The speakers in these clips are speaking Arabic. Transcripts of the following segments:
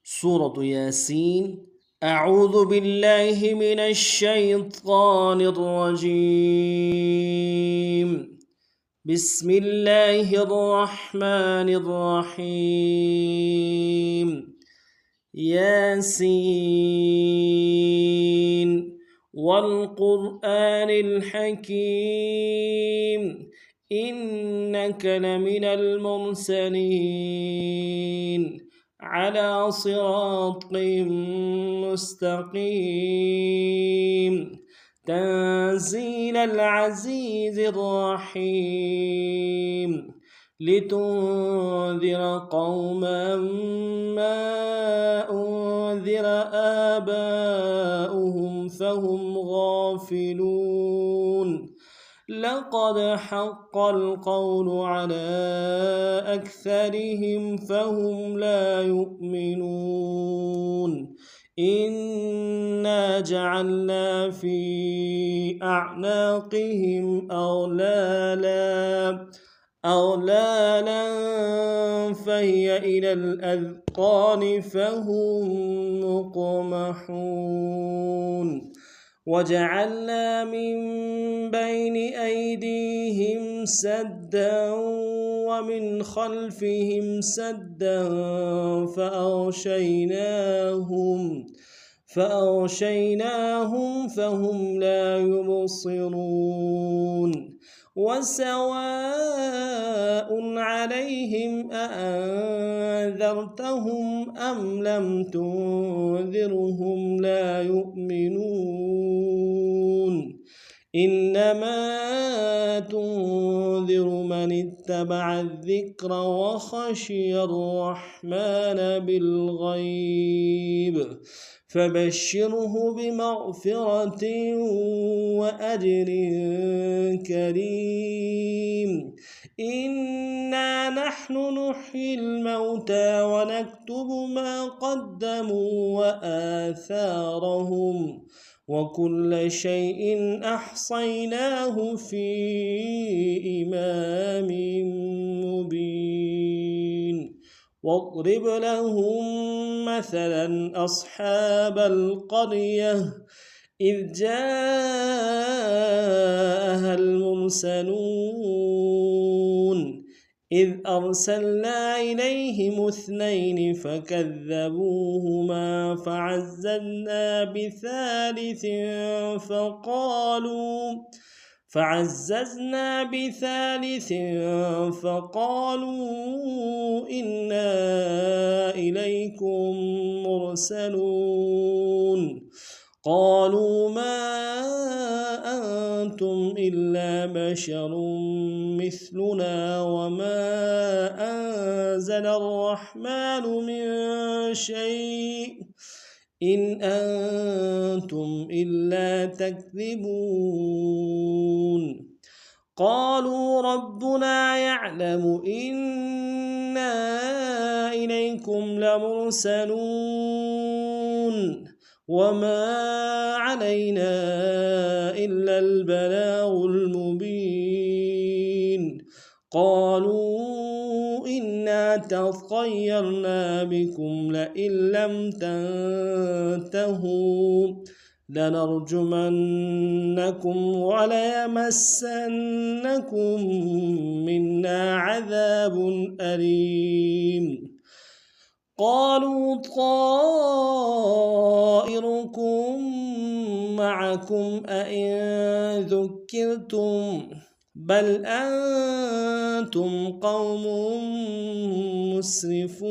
سورة ياسين. أعوذ بالله من الشيطان الرجيم. بسم الله الرحمن الرحيم. ياسين والقرآن الحكيم إنك لمن المرسلين على صراط مستقيم تنزيل العزيز الرحيم لتنذر قوما ما أنذر آباؤهم فهم غافلون لقد حق القول على أكثرهم فهم لا يؤمنون إنا جعلنا في أعناقهم أغلالا فهي إلى الأذقان فهم مقمحون وجعلنا من بين أيديهم سدا ومن خلفهم سدا فأغشيناهم فهم لا يبصرون وسواء عليهم أأنذرتهم أم لم تنذرهم لا يؤمنون إنما تنذر من اتبع الذكر وخشي الرحمن بالغيب فبشره بمغفرة وأجر كريم إنا نحن نحيي الموتى ونكتب ما قدموا وآثارهم وكل شيء أحصيناه في إمام مبين واضرب لهم مثلا أصحاب القرية إذ جاءها المرسلون إذ أرسلنا إليهم 2 فكذبوهما فعززنا بثالث فقالوا إنا إليكم مرسلون قالوا ما أنتم إلا بشر مثلنا وما أنزل الرحمن من شيء إن أنتم إلا تكذبون قالوا ربنا يعلم إنا إليكم لمرسلون وما علينا إلا البلاغ المبين قالوا إنا تطيرنا بكم لئن لم تنتهوا لنرجمنكم وليمسنكم منا عذاب أليم قالوا طائركم معكم أئن ذكرتم بل أنتم قوم مسرفون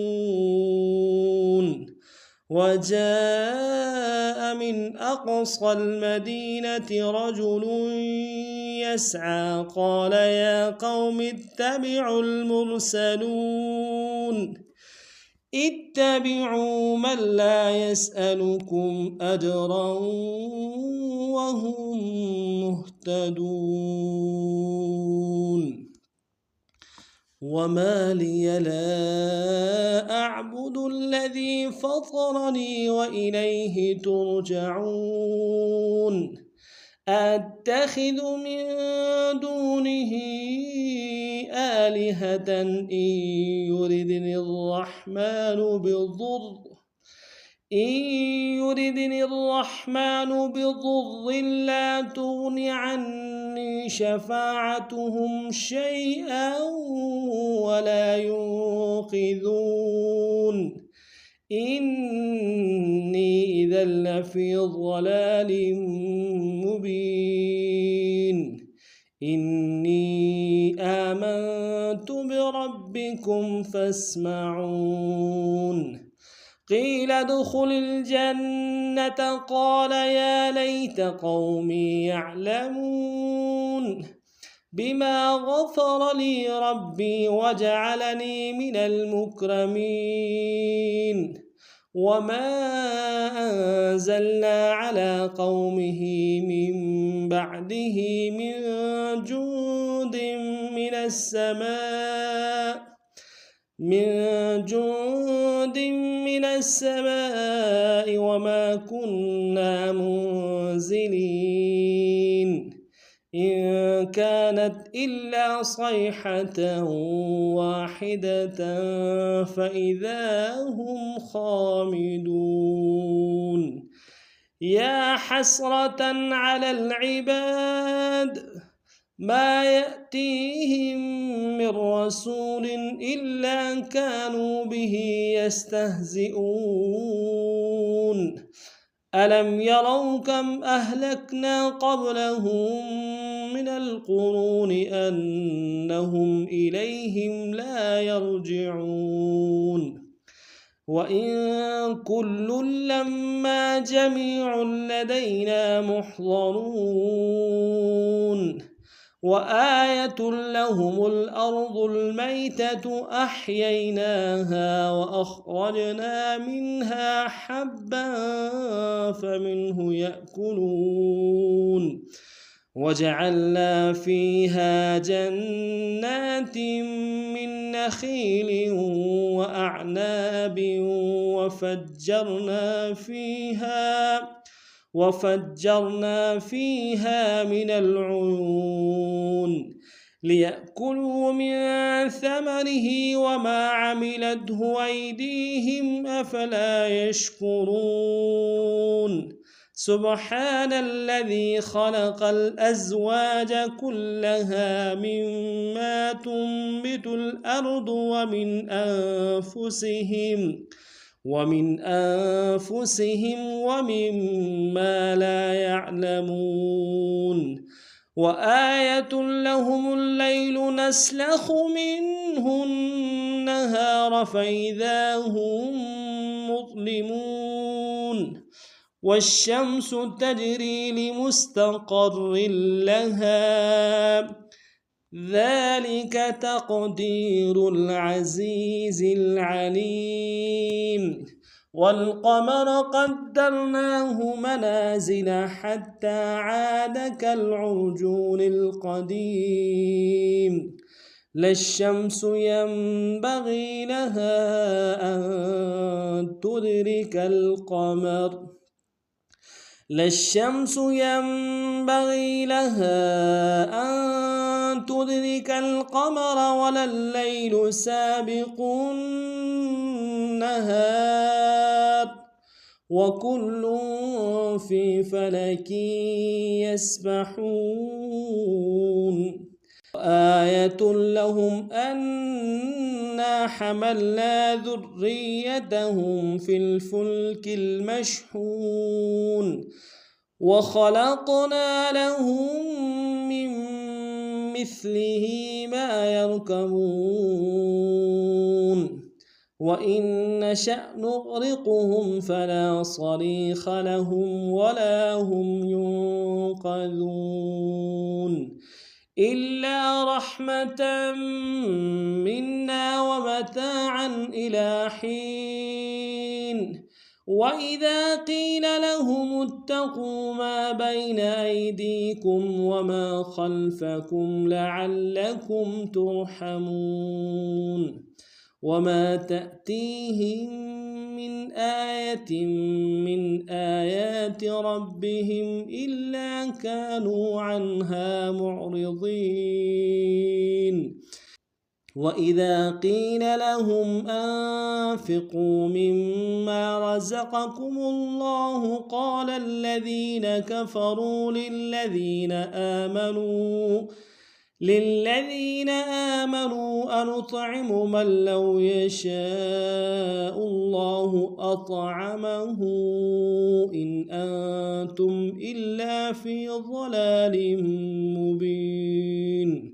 وجاء من أقصى المدينة رجل يسعى قال يا قوم اتبعوا من لا يسألكم أجرا وهم مهتدون وما لي لا أعبد الذي فطرني وإليه ترجعون أتخذ من دونه آلهة إن يردني الرحمن بضر إن يردني الرحمن بضر لا تغن عني شفاعتهم شيئا ولا ينقذون إني إذا لفي ضلال مبين إني آمنت بربكم فاسمعون قيل ادخل الجنة قال يا ليت قومي يعلمون بما غفر لي ربي وجعلني من المكرمين وما أنزلنا على قومه من بعده من جند من السماء وما كنا منزلين إن كانت إلا صيحة واحدة فإذا هم خامدون يا حسرة على العباد ما يأتيهم من رسول إلا كانوا به يستهزئون ألم يروا كم أهلكنا قبلهم من القرون أنهم إليهم لا يرجعون وإن كل لما جميع لدينا محضرون وآية لهم الأرض الميتة أحييناها وأخرجنا منها حبا فمنه يأكلون وجعلنا فيها جنات من نخيل وأعناب وفجرنا فيها من العيون ليأكلوا من ثمره وما عملته أيديهم أفلا يشكرون سبحان الذي خلق الأزواج كلها مما تنبت الأرض ومن أنفسهم ومما لا يعلمون وآية لهم الليل نسلخ منه النهار فإذا هم مظلمون والشمس تجري لمستقر لها ذلك تقدير العزيز العليم والقمر قدرناه منازل حتى عاد كالعرجون القديم لا الشمس ينبغي لها أن تدرك القمر ولا الليل سابق النهار وكل في فلك يسبحون آية لهم أنا حملنا ذريتهم في الفلك المشحون وخلقنا لهم من مثله ما يركبون وإن نشأ نغرقهم فلا صريخ لهم ولا هم ينقذون إلا رحمة منا ومتاعا إلى حين وإذا قيل لهم اتقوا ما بين أيديكم وما خلفكم لعلكم ترحمون وما تأتيهم من آية من آيات ربهم إلا كانوا عنها معرضين وإذا قيل لهم أنفقوا مما رزقكم الله قال الذين كفروا للذين آمنوا أنطعم من لو يشاء الله أطعمه إن أنتم إلا في ضلال مبين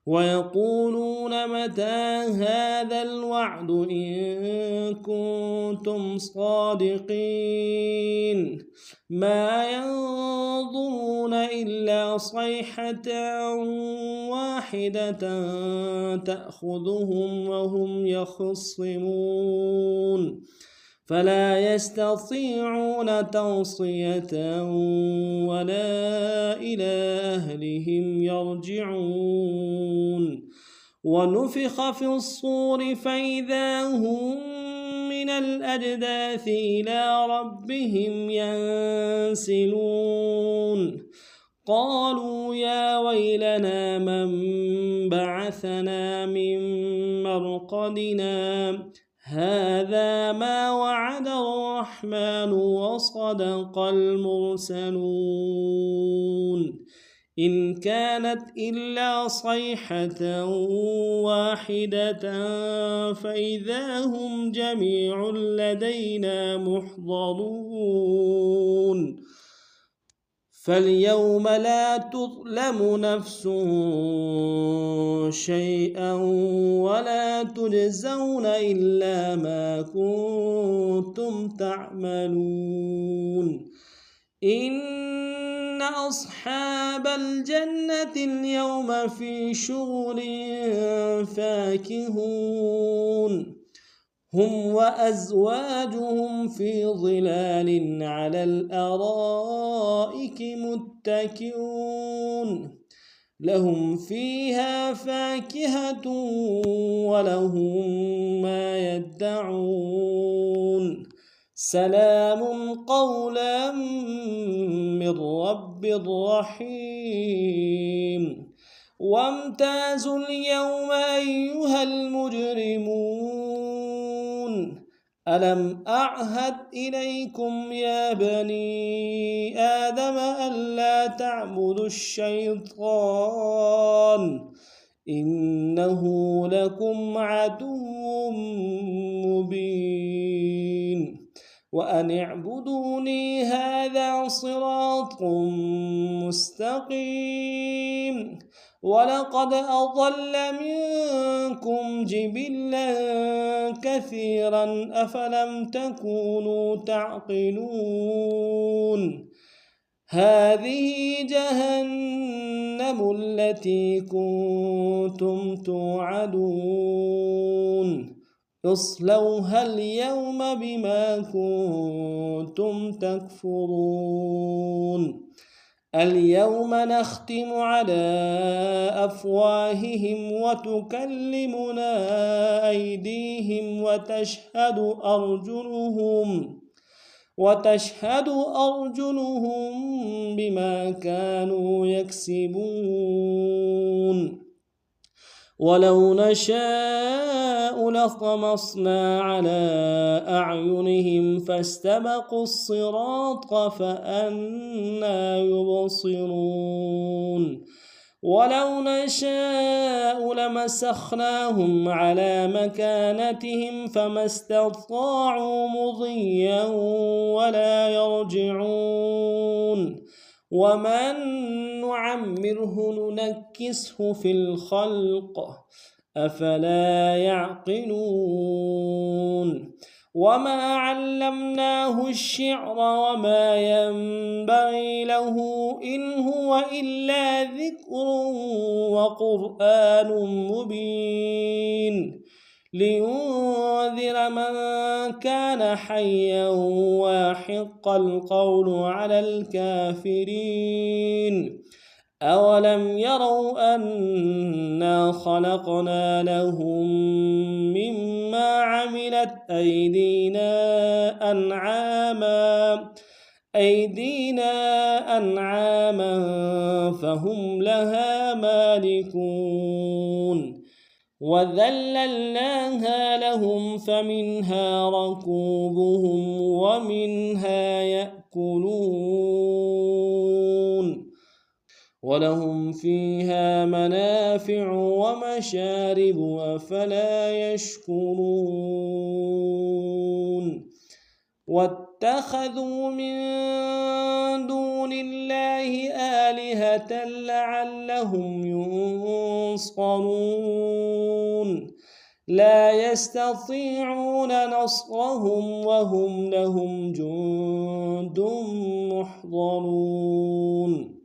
ويقولون متى هذا الوعد إن كنتم صادقين ما ينظرون إلا صيحة واحدة تأخذهم وهم يخصمون فلا يستطيعون توصية ولا إلى أهلهم يرجعون ونفخ في الصور فإذا هم من الأجداث إلى ربهم ينسلون قالوا يا ويلنا من بعثنا من مرقدنا هذا ما وعد الرحمن وصدق المرسلون إن كانت إلا صيحة واحدة فإذا هم جميع لدينا محضرون فاليوم لا تظلم نفس شيئا ولا تجزون إلا ما كنتم تعملون إن أصحاب الجنة اليوم في شغل فاكهون هم وأزواجهم في ظلال على الأرائك متكئون لهم فيها فاكهة ولهم ما يدعون سلام قولا من رب رحيم وامتازوا اليوم أيها المجرمون ألم أعهد إليكم يا بني آدم ألا تعبدوا الشيطان إنه لكم عدو مبين وأن اعبدوني هذا صراط مستقيم ولقد أضل منكم جبلا كثيرا أفلم تكونوا تعقلون هذه جهنم التي كنتم توعدون اصلوها اليوم بما كنتم تكفرون اليوم نختم على أفواههم وتكلمنا أيديهم وتشهد أرجلهم بما كانوا يكسبون ولو نشاء لطمسنا على أعينهم فاستبقوا الصراط فأنى يبصرون ولو نشاء لمسخناهم على مكانتهم فما استطاعوا مضيا ولا يرجعون ومن نعمره ننكسه في الخلق أفلا يعقلون وما علمناه الشعر وما ينبغي له إن هو إلا ذكر وقرآن مبين لينذر من كان حيا ويحق القول على الكافرين أولم يروا أنا خلقنا لهم مما عملت أيدينا أنعاما فهم لها مالكون وذللناها لهم فمنها ركوبهم ومنها يأكلون ولهم فيها منافع ومشارب أفلا يشكرون واتخذوا من دون الله آلهة لعلهم ينصرون لا يستطيعون نصرهم وهم لهم جند محضرون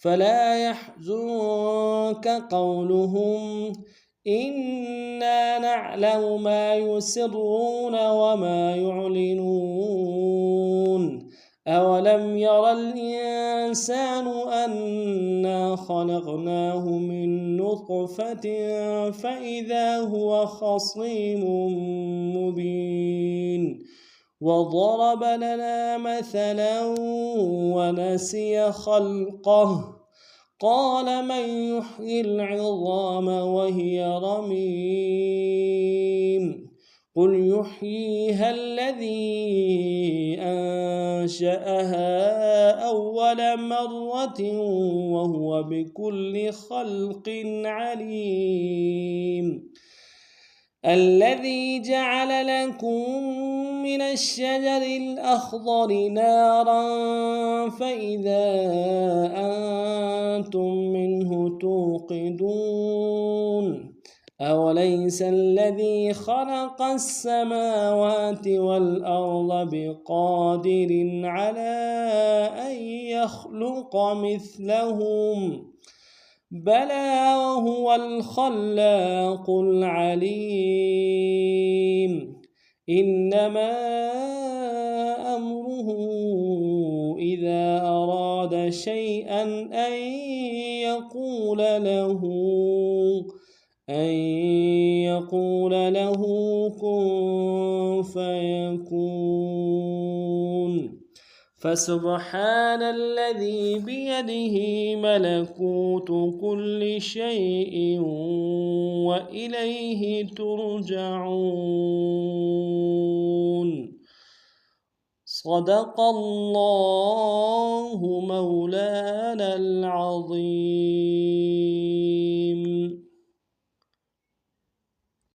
فلا يحزنك قولهم إنا نعلم ما يسرون وما يعلنون أولم ير الإنسان أنا خلقناه من نطفة فإذا هو خصيم مبين وضرب لنا مثلا ونسي خلقه قال من يحيي العظام وهي رميم قل يحييها الذي أنشأها أول مرة وهو بكل خلق عليم الذي جعل لكم من الشجر الأخضر نارا فإذا أنتم منه توقدون أوليس الذي خلق السماوات والأرض بقادر على أن يخلق مثلهم بلى وهو الخلاق العليم إنما أمره إذا أراد شيئا أن يقول له كن فيكون فسبحان الذي بيده ملكوت كل شيء وإليه ترجعون صدق الله مولانا العظيم.